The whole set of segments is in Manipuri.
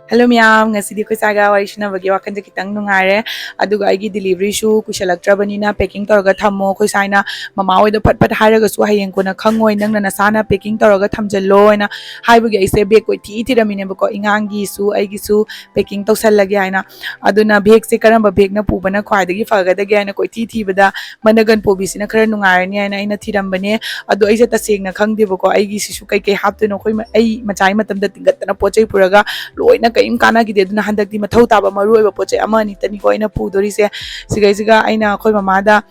Hello miyam, ngasidi ko saga wari sinabagi wakan je kitang nungare aduga aigi delivery shu kusalaktrabanina packing tawraga thammo khoi saina mama oida phat phat hairaga su hayeng kona khangoi nangna nasana packing tawraga thamjallo aina haibagi aise bag koi thi thiramine bako ingangi su aigi su packing tawsallage aina aduna bag se karamba bag na pubana khwaidagi fagadage aina koi thi bada managan pobisina khara nungarani aina aina thirambane adu aise tasengna khangde bako aigi sisu kai kai haptuno khoi ai machai matamda tingatna pochai puraga loina kaim kana gide duna handakti mathau taba maru oiba poche amani tani ko aina pudorise sigaisiga aina khoi mamada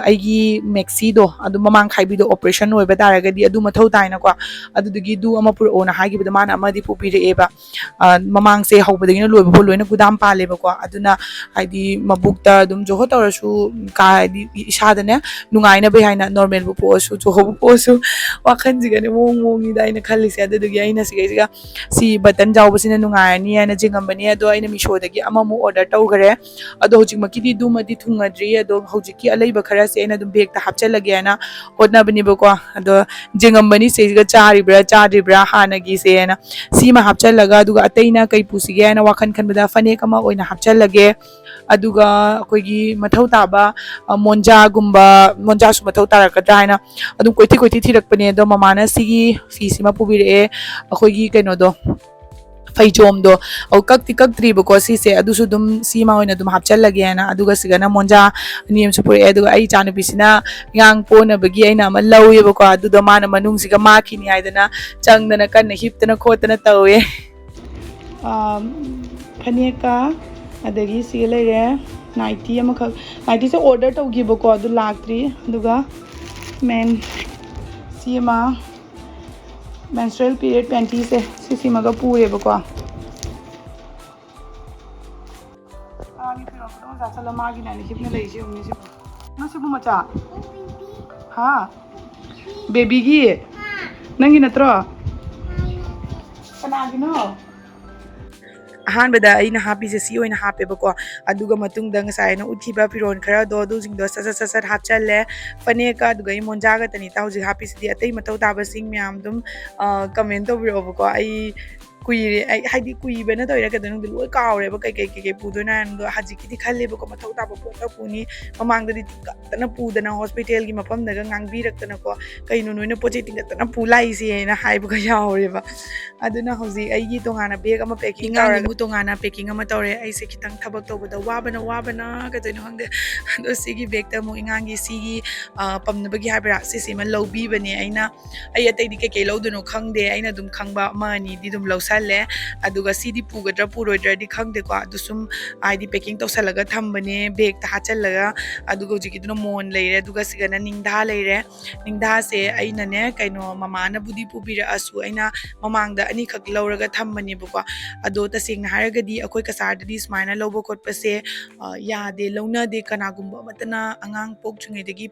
aigi maxi do adu mamang khaibi do operation oiba taragadi adu mathau taina ko adudugi du ama pur ona hagi bida mana amadi pupire eba mamang se haubadagi na loiba loina gudam pale ba ko aduna haidi mabukta dum joho tawrasu ka di isada ne nungaina be haina normal bu posu joho bu posu wakhan jiga ne mong mong ni daina khallise adudugi aina sigaisiga si button jawbasina nungairani aina jingambani ado aina mishodagi amamu order tawgare ado hojikmakidi dumadi thungadri ado hojiki alaiba khara se aina dum bag ta hapchalage aina hotnabani bako ado jingambani seiga charibra chadribra hanagi se aina sima hapchalaga aduga ataina kai pusige aina wakhan khanbada fane kama oina hapchalage aduga akoigi mathau taba monja gumba monja su mathau tarakadra haina adum koiti thirakpane do mamana sigi fi sima pubire akoigi kaino do faijom do au kakti bako si se adu su dum sima oina dum hapchalage ana aduga sigana monja niyam su pure aduga ai chanu bisina ngang pona bagi aina ma lawe bako adu do mana manung siga makini aidana changdana kanna hiptana khotana tawe phaneka adagi si leire nighty amakha nighty se order tawgibako adu laktri aduga men sima menstrual period panty se sisi maga pure bako ani piro ko za sala magi na ni hipna lei je umni se na se bu macha ha baby gi nangi natro kana gi no ahanbada aina hapise si oina hapebako aduga matungda ngasai na uthiba piron khara do dujingdo sat hapchalle faneka aduga monjaga tani ta hoji hapise di atai matau taba sing myam dum comment tobiro bako ai kuire ai haidi kuibena toira ka danu loi kaure ba kai pudona ndo haji kiti khalle ba ko mathau ta ba pota puni mamang di tana pudana hospital gi mapam daga ngangbi raktana ko kai no noina poche tinga tana pulai si na hai ba yaure ba aduna hoji ai gi tongana bag ama packing ngang mu tongana packing ama tore ai se kitang thabak tobada wabana ka toino hangde do sigi bag ta mo ingangi sigi pamna bagi habra sisi ma lobbi bane aina ai atai di kai loduno khangde aina dum khangba mani di dum lausa aduga sidi pugadra puroidra di khangde ko adu sum aidi packing tawsalaga thambane bag ta hachalaga aduga jikiduna mon leire aduga sigana ningda leire ningda se aina ne kaino mama na budi pubira asu aina mamangda ani khak lauraga thambane buko ado tasengna haragadi akoi kasardadi smaina lobo khotpa se yade launa de kanagumba matana angang pok chungedagi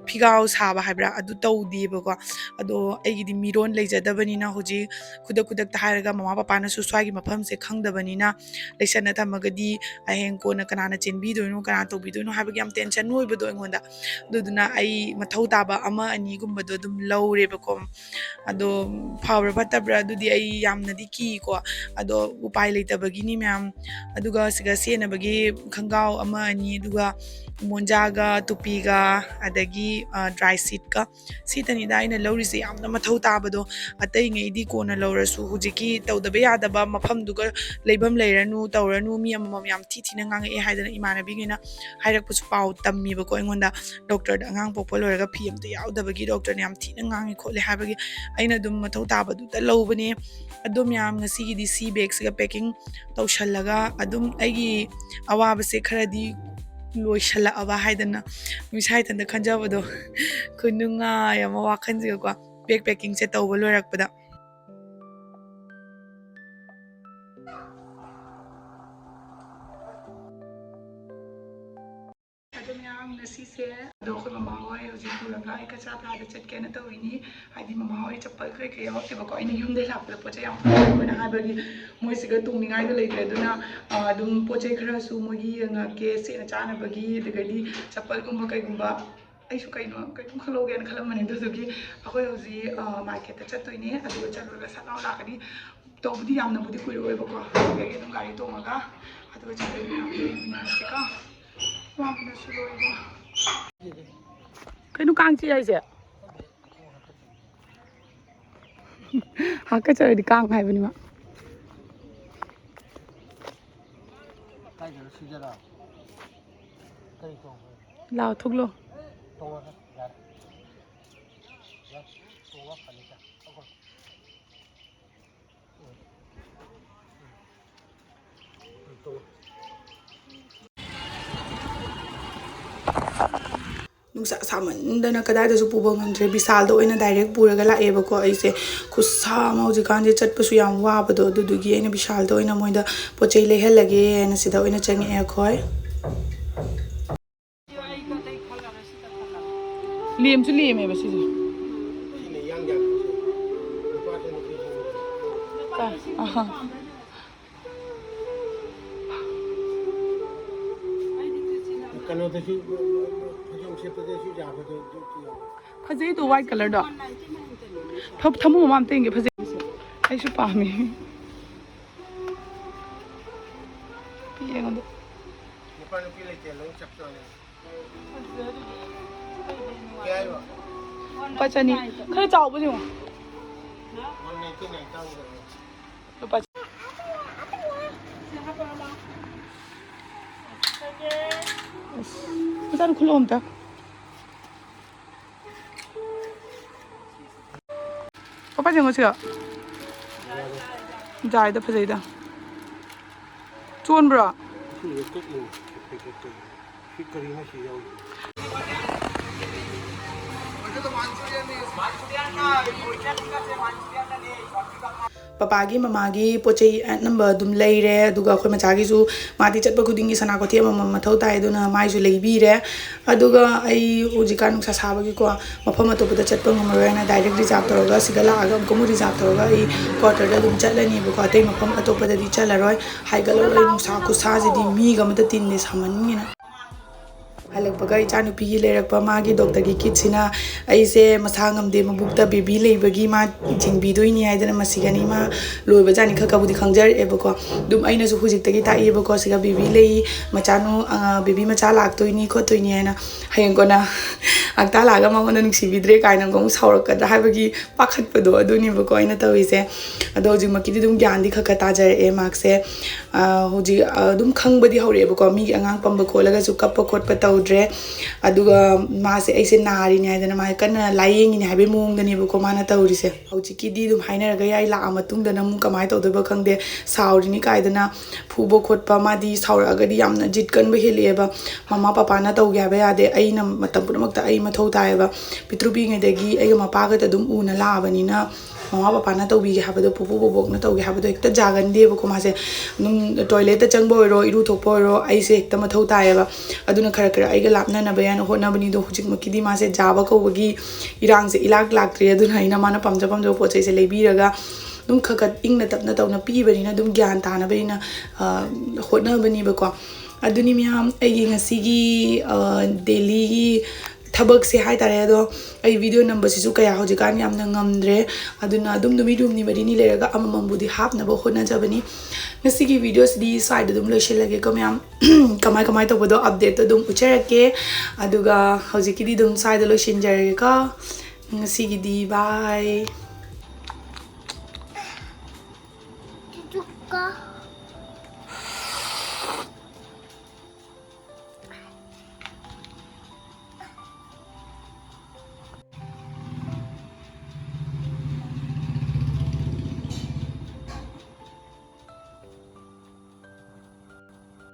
phigau saba habra adu tawdi buko ado aigidi miron leijadabanina hoji kudak haraga mama papa na su swagi mafam se khangdabanina leisana thamagadi aheng ko na kanana chenbi doino kana tobi doino habagi am tension noibodo engonda duduna ai mathau taba ama ani gumbado dum lawre bako ado power batabra dudi ai yamna diki ko ado upai leitabagi ni myam aduga siga sena bagi khangau ama ani aduga monjaga tupiga adagi dry seat ka sitani da ina lawrise yamna mathau tabado atai ngei di ko na lawrasu hujiki tawdaba yadaba mafam duga leibam leiranu tawranu mi amam yam thina ngang e haidana imanabi ngina hairak pusu pau tammi ba ko engonda doctor da ngang pokpol loraga pm ta yaudabagi doctor ne yam thina ngang khole habagi aina dum mathau taba du ta lowbane adum yam ngasi gi di c bag siga packing tawshallaga adum aigi awaba se kharadi loishala aba haidana misai tanda khanjabado kununga yama wakhanjiga ko backpacking se tawba lorakpada ngasise ado ko mama hoy hoji puraga ai kacha thada chatke na tawini haidi mama hoy chappal kai kai yaw teba ko ina yumde lapda poche yam na habagi moi siga tungningai da leitre duna adum poche khara su mogi nga ke se na chana bagi degadi chappal gumba kai gumba ai su kaino kaino khaloge na khalam mane dugi akoi hoji market ta chatoine adu chalura sa na lakadi ꯇꯧꯕꯗꯤ ꯌꯥꯝꯅꯕꯨꯗꯤ ꯀꯨꯏꯔꯣꯏꯕꯀꯣ ꯑꯗꯨꯗꯒꯤ ꯑꯗꯨꯝ ꯒꯥꯔꯤ ꯇꯣꯡꯉꯒ ꯑꯗꯨꯒ ꯆꯠꯂꯒ ꯋꯥꯕꯅꯁꯨ ꯂꯣꯏꯕ ꯀꯩꯅꯣ ꯀꯥꯡ ꯆꯤꯛꯑꯦ ꯍꯥꯏꯁꯦ ꯍꯥꯀꯠꯆꯔꯗꯤ ꯀꯥꯡ ꯍꯥꯏꯕꯅꯤ ꯃꯥ ꯂꯥꯎ ꯊꯣꯛꯂꯣ ꯅꯨꯡꯁꯥ ꯁꯥꯃꯟꯗꯅ ꯀꯗꯥꯏꯗꯁꯨ ꯄꯨꯕ ꯉꯝꯗ꯭ꯔꯦ ꯕꯤꯁꯥꯜꯗ ꯑꯣꯏꯅ ꯗꯥꯏꯔꯦꯛ ꯄꯨꯔꯒ ꯂꯥꯛꯑꯦꯕꯀꯣ ꯑꯩꯁꯦ ꯈꯨꯠꯁꯥ ꯑꯃ ꯍꯧꯖꯤꯛꯀꯥꯟꯁꯦ ꯆꯠꯄꯁꯨ ꯌꯥꯝ ꯋꯥꯕꯗꯣ ꯑꯗꯨꯗꯨꯒꯤ ꯑꯩꯅ ꯕꯤꯁꯥꯜꯗ ꯑꯣꯏꯅ ꯃꯣꯏꯗ ꯄꯣꯠ ꯆꯩ ꯂꯩꯍꯜꯂꯒꯦꯅ ꯁꯤꯗ ꯑꯣꯏꯅ ꯆꯪꯉꯛꯑꯦ ꯑꯩꯈꯣꯏ ꯂꯦꯝꯁꯨ ꯂꯦꯝꯃꯦꯕ ꯁꯤꯁꯦ ꯐꯖꯩꯗꯣ ꯋꯥꯏꯠ ꯀꯂꯔꯗꯣ ꯊꯝꯃꯨ ꯃꯃꯥ ꯑꯝꯇ ꯌꯦꯡꯒꯦ ꯐꯖꯩ ꯑꯩꯁꯨ ꯄꯥꯝꯃꯤ ꯌꯦꯡꯉꯣ ꯂꯨꯄꯥ ꯆꯅꯤ ꯈꯔ ꯆꯥꯎꯕ ꯌꯦꯡꯉꯣ ꯂꯨꯄꯥ ꯃꯆꯥꯅ ꯈꯨꯜꯂꯣ ꯑꯝꯇ ꯄꯄꯥ ꯌꯦꯡꯉꯣ ꯁꯤꯒ ꯖꯥꯏꯗ ꯐꯖꯩꯗ ꯆꯣꯟꯕ꯭ꯔꯣ ꯄꯄꯥꯒꯤ ꯃꯃꯥꯒꯤ ꯄꯣꯠ ꯆꯩ ꯑꯅꯝꯕ ꯑꯗꯨꯝ ꯂꯩꯔꯦ ꯑꯗꯨꯒ ꯑꯩꯈꯣꯏ ꯃꯆꯥꯒꯤꯁꯨ ꯃꯥꯗꯤ ꯆꯠꯄ ꯈꯨꯗꯤꯡꯒꯤ ꯁꯅꯥꯄꯣꯠ ꯑꯃꯃꯝ ꯃꯊꯧ ꯇꯥꯏ ꯑꯗꯨꯅ ꯃꯥꯏꯁꯨ ꯂꯩꯕꯤꯔꯦ ꯑꯗꯨꯒ ꯑꯩ ꯍꯧꯖꯤꯛꯀꯥꯟ ꯅꯨꯡꯁꯥ ꯁꯥꯕꯒꯤꯀꯣ ꯃꯐꯝ ꯑꯇꯣꯞꯄꯗ ꯆꯠꯄ ꯉꯝꯃꯔꯣꯏꯅ ꯗꯥꯏꯔꯦꯛ ꯔꯤꯖꯥꯔꯚ ꯇꯧꯔꯒ ꯁꯤꯗ ꯂꯥꯛꯑꯒ ꯑꯃꯨꯛ ꯔꯤꯖꯥꯔꯚ ꯇꯧꯔꯒ ꯑꯩ ꯀ꯭ꯋꯥꯇꯔꯗ ꯑꯗꯨꯝ ꯆꯠꯂꯅꯤꯕꯀꯣ ꯑꯇꯩ ꯃꯐꯝ ꯑꯇꯣꯞꯄꯗꯗꯤ ꯆꯠꯂꯔꯣꯏ ꯍꯥꯏꯒꯠꯂꯔꯣꯏ ꯅꯨꯡꯁꯥ ꯈꯨꯠꯁꯥꯁꯤꯗꯤ ꯃꯤꯒ ꯑꯃꯇ ꯇꯤꯟꯗꯦ ꯁꯥꯃꯟꯒꯤꯅ ꯍꯜꯂꯛꯄꯒ ꯏꯆꯥꯅꯨꯄꯤꯒꯤ ꯂꯩꯔꯛꯄ ꯃꯥꯒꯤ ꯗꯣꯛꯇꯔꯒꯤ ꯀꯤꯠꯁꯤꯅ ꯑꯩꯁꯦ ꯃꯁꯥ ꯉꯝꯗꯦ ꯃꯕꯨꯛꯇ ꯕꯦꯕꯤ ꯂꯩꯕꯒꯤ ꯃꯥ ꯊꯤꯡꯕꯤꯗꯣꯏꯅꯤ ꯍꯥꯏꯗꯅ ꯃꯁꯤꯒꯅꯤ ꯃꯥ ꯂꯣꯏꯕꯖꯥꯠꯅꯤ ꯈꯔꯕꯨꯗꯤ ꯈꯪꯖꯔꯛꯑꯦꯕꯀꯣ ꯑꯗꯨꯝ ꯑꯩꯅꯁꯨ ꯍꯧꯖꯤꯛꯇꯒꯤ ꯇꯥꯛꯏꯕꯀꯣ ꯁꯤꯒ ꯕꯦꯕꯤ ꯂꯩ ꯕꯦꯕꯤ ꯃꯆꯥ ꯂꯥꯛꯇꯣꯏꯅꯤ ꯈꯣꯠꯇꯣꯏꯅꯤ ꯍꯥꯏꯅ ꯍꯌꯦꯡ ꯀꯣꯟꯅ ꯍꯛꯇꯥ ꯂꯥꯛꯑꯒ ꯃꯉꯣꯟꯗ ꯅꯨꯡꯁꯤꯕꯤꯗ꯭ꯔꯦ ꯀꯥꯏꯅ ꯑꯃꯨꯛ ꯁꯥꯎꯔꯛꯀꯗ꯭ꯔꯥ ꯍꯥꯏꯕꯒꯤ ꯄꯥꯈꯠꯄꯗꯣ ꯑꯗꯨꯅꯦꯕꯀꯣ ꯑꯩꯅ ꯇꯧꯔꯤꯁꯦ ꯑꯗꯣ ꯍꯧꯖꯤꯛꯃꯛꯀꯤꯗꯤ ꯑꯗꯨꯝ ꯒ꯭ꯌꯥꯟꯗꯤ ꯈꯔ ꯇꯥꯖꯔꯛꯑꯦ ꯃꯥꯛꯁꯦ ꯍꯧꯖꯤꯛ ꯑꯗꯨꯝ ꯈꯪꯕꯗꯤ ꯍꯧꯔꯛꯑꯦꯕꯀꯣ ꯃꯤꯒꯤ ꯑꯉꯥꯡ ꯄꯝꯕ ꯈꯣꯠꯂꯒꯁꯨ ꯀꯞꯄ ꯈꯣꯠꯄ ꯇꯧꯗ꯭ꯔꯦ ꯑꯗꯨꯒ ꯃꯥꯁꯦ ꯑꯩꯁꯦ ꯅꯥꯔꯤꯅꯦ ꯍꯥꯏꯗꯅ ꯃꯥꯁꯦ ꯀꯟꯅ ꯂꯥꯏꯌꯦꯡꯉꯤꯅꯦ ꯍꯥꯏꯕꯒꯤ ꯃꯑꯣꯡꯗꯅꯦꯕꯀꯣ ꯃꯥꯅ ꯇꯧꯔꯤꯁꯦ ꯍꯧꯖꯤꯛꯀꯤꯗꯤ ꯑꯗꯨꯝ ꯍꯥꯏꯅꯔꯒ ꯑꯩ ꯂꯥꯛꯑ ꯃꯇꯨꯡꯗꯅ ꯑꯃꯨꯛ ꯀꯃꯥꯏꯅ ꯇꯧꯗꯣꯏꯕ ꯈꯪꯗꯦ ꯁꯥꯎꯔꯤꯅꯤ ꯀꯥꯏꯗꯅ ꯐꯨꯕ ꯈꯣꯠꯄ ꯃꯥꯗꯤ ꯁꯥꯎꯔꯛꯑꯒꯗꯤ ꯌꯥꯝꯅ ꯖꯤꯠ ꯀꯟꯕ ꯍꯦꯜꯂꯛꯑꯦꯕ ꯃꯃꯥ ꯄꯄꯥꯅ ꯇꯧꯒꯦ ꯍꯥꯏꯕ ꯌꯥꯗꯦ ꯑꯩꯅ ꯃꯇꯝ ꯄꯨꯝꯅꯃꯛꯇ ꯑꯩ ꯃꯊꯧ ꯇꯥꯏꯌꯦꯕ ꯄꯤꯇ꯭ꯔꯨ ꯄꯤꯛꯏꯉꯩꯗꯒꯤ ꯑꯩꯒ ꯃꯄꯥꯒꯗ ꯑꯗꯨꯝ ꯎꯅ ꯂꯥꯛꯑꯕꯅꯤꯅ ꯃꯃꯥ ꯄꯄꯥꯅ ꯇꯧꯕꯤꯒꯦ ꯍꯥꯏꯕꯗꯣ ꯄꯨꯄꯨ ꯕꯣꯕꯣꯛꯅ ꯇꯧꯒꯦ ꯍꯥꯏꯕꯗꯣ ꯍꯦꯛꯇ ꯖꯥꯒꯟꯗꯦꯕꯀꯣ ꯃꯥꯁꯦ ꯑꯗꯨꯝ ꯇꯣꯏꯂꯦꯠꯇ ꯆꯪꯕ ꯑꯣꯏꯔꯣ ꯏꯔꯨ ꯊꯣꯛꯄ ꯑꯣꯏꯔꯣ ꯑꯩꯁꯦ ꯍꯦꯛꯇ ꯃꯊꯧ ꯇꯥꯏꯌꯦꯕ ꯑꯗꯨꯅ ꯈꯔ ꯈꯔ ꯑꯩꯒ ꯂꯥꯞꯅꯅꯕ ꯌꯥꯏꯅ ꯍꯣꯠꯅꯕꯅꯤꯗꯣ ꯍꯧꯖꯤꯛꯃꯛꯀꯤꯗꯤ ꯃꯥꯁꯦ ꯖꯥꯕ ꯀꯧꯕꯒꯤ ꯏꯔꯥꯡꯁꯦ ꯏꯂꯥꯛ ꯂꯥꯛꯇ꯭ꯔꯦ ꯑꯗꯨꯅ ꯑꯩꯅ ꯃꯥꯅ ꯄꯥꯝꯖ ꯄꯣꯠ ꯆꯩꯁꯦ ꯂꯩꯕꯤꯔꯒ ꯑꯗꯨꯝ ꯈꯔ ꯈꯔ ꯏꯪꯅ ꯇꯞꯅ ꯇꯧꯅ ꯄꯤꯕꯅꯤꯅ ꯑꯗꯨꯝ ꯒ꯭ꯌꯥꯟ ꯇꯥꯅꯕꯅꯤꯅ ꯍꯣꯠꯅꯕꯅꯦꯕꯀꯣ ꯑꯗꯨꯅꯤ ꯃꯌꯥꯝ ꯑꯩꯒꯤ ꯉꯁꯤꯒꯤ ꯗꯦꯂꯤꯒꯤ ꯊꯕꯛꯁꯦ ꯍꯥꯏꯇꯥꯔꯦ ꯑꯗꯣ ꯑꯩ ꯚꯤꯗꯤꯑꯣ ꯅꯝꯕꯁꯤꯁꯨ ꯀꯌꯥ ꯍꯧꯖꯤꯛꯀꯥꯟ ꯌꯥꯝꯅ ꯉꯝꯗ꯭ꯔꯦ ꯑꯗꯨꯅ ꯑꯗꯨꯝ ꯅꯨꯃꯤꯠ ꯍꯨꯝꯅꯤ ꯃꯔꯤꯅꯤ ꯂꯩꯔꯒ ꯑꯃꯃꯝꯕꯨꯗꯤ ꯍꯥꯞꯅꯕ ꯍꯣꯠꯅꯖꯕꯅꯤ ꯉꯁꯤꯒꯤ ꯚꯤꯗꯤꯑꯣꯁꯤꯗꯤ ꯁ꯭ꯋꯥꯏꯗ ꯑꯗꯨꯝ ꯂꯣꯏꯁꯤꯜꯂꯒꯦꯀꯣ ꯃꯌꯥꯝ ꯀꯃꯥꯏ ꯇꯧꯕꯗꯣ ꯑꯞꯗꯦꯠꯇꯣ ꯑꯗꯨꯝ ꯎꯠꯆꯔꯛꯀꯦ ꯑꯗꯨꯒ ꯍꯧꯖꯤꯛꯀꯤꯗꯤ ꯑꯗꯨꯝ ꯁ꯭ꯋꯥꯏꯗ ꯂꯣꯏꯁꯤꯟꯖꯔꯒꯦꯀꯣ ngasiꯒꯤꯗꯤ ꯕꯥꯏ